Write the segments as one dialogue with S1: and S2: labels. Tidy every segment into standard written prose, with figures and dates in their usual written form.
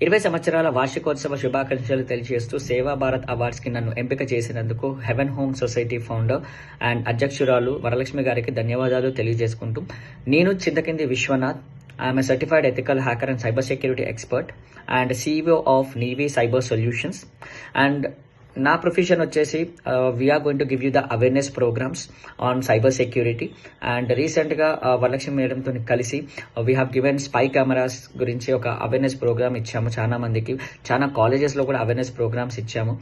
S1: 20 సంవత్సరాల వార్షికోత్సవ శుభాకాంక్షలు తెలియజేస్తూ సేవా భారత్ అవార్డ్స్కి నన్ను ఎంపిక చేసినందుకు Heaven Home Society founder and అధ్యక్షురాలు వరలక్ష్మి గారికి ధన్యవాదాలు తెలియజేసుకుంటూ, నేను Chintakindi Viswanath. I'm a certified ethical hacker and cyber security expert and CEO of Navy Cyber Solutions. And నా ప్రొఫెషన్ వచ్చేసి we're going to give you the awareness programmes on cyber security. And రీసెంట్గా వరలక్ష్మి మేడంతో కలిసి we have given spy cameras గురించి ఒక awareness programme ఇచ్చాము. చాలా మందికి, చాలా కాలేజెస్లో కూడా అవేర్నెస్ ప్రోగ్రామ్స్ ఇచ్చాము,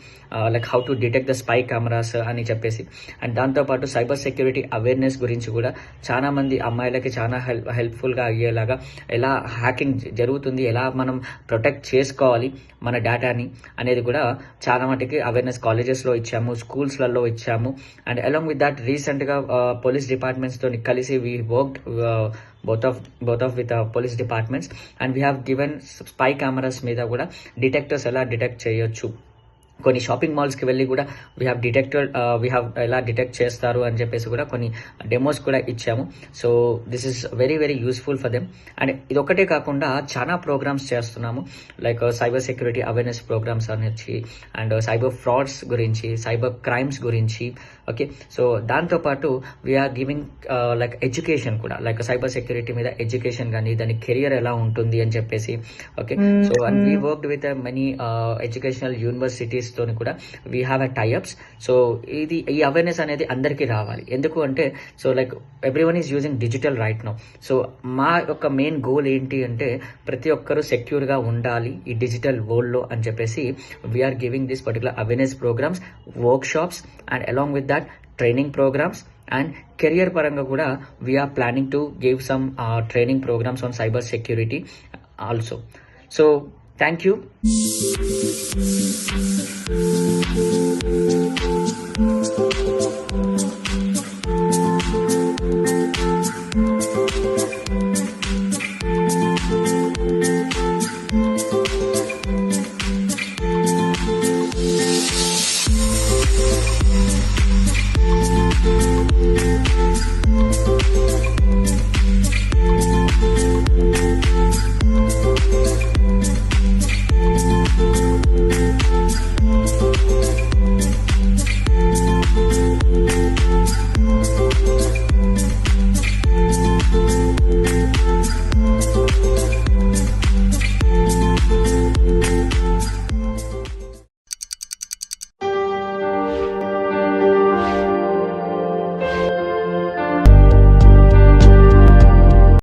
S1: like how to detect the spy cameras అని చెప్పేసి. అండ్ దాంతోపాటు సైబర్ సెక్యూరిటీ అవేర్నెస్ గురించి కూడా చాలా మంది అమ్మాయిలకి చాలా హెల్ప్ఫుల్గా అయ్యేలాగా, ఎలా హ్యాకింగ్ జరుగుతుంది, ఎలా మనం ప్రొటెక్ట్ చేసుకోవాలి మన డేటాని అనేది కూడా చాలా మటుకి అవేర్నెస్ కాలేజెస్లో ఇచ్చాము, స్కూల్స్లలో ఇచ్చాము. అండ్ అలాంగ్ విత్ దాట్ రీసెంట్గా పోలీస్ డిపార్ట్మెంట్స్తో కలిసి we worked both of with police departments and we have given spy cameras మీద కూడా డిటెక్టర్స్ ఎలా డిటెక్ట్ చేయొచ్చు, కొన్ని షాపింగ్ మాల్స్కి వెళ్ళి కూడా వీ హ్యావ్ ఎలా డిటెక్ట్ చేస్తారు అని చెప్పేసి కూడా కొన్ని డెమోస్ కూడా ఇచ్చాము. So this is very very useful for them. And ఇది ఒకటే కాకుండా చాలా ప్రోగ్రామ్స్ చేస్తున్నాము, like cyber security awareness programmes అనేసి, అండ్ సైబర్ ఫ్రాడ్స్ గురించి, సైబర్ క్రైమ్స్ గురించి. ఓకే, సో దాంతోపాటు వీఆర్ గివింగ్ లైక్ ఎడ్యుకేషన్ కూడా, లైక్ సైబర్ సెక్యూరిటీ మీద ఎడ్యుకేషన్ కానీ, దాని కెరియర్ ఎలా ఉంటుంది అని చెప్పేసి. Okay, so and we worked with many educational universities తోని కూడా we have a tie ups. So ఈ అవేర్నెస్ అనేది అందరికీ రావాలి. ఎందుకు అంటే, so like everyone is using digital right now. So మా యొక్క మెయిన్ గోల్ ఏంటి అంటే, ప్రతి ఒక్కరూ సెక్యూర్గా ఉండాలి ఈ డిజిటల్ వరల్డ్లో అని చెప్పేసి we're giving this particular awareness programmes, workshops, and along with that training programmes. And career పరంగా కూడా we're planning to give some training programmes on cyber security also. So thank you.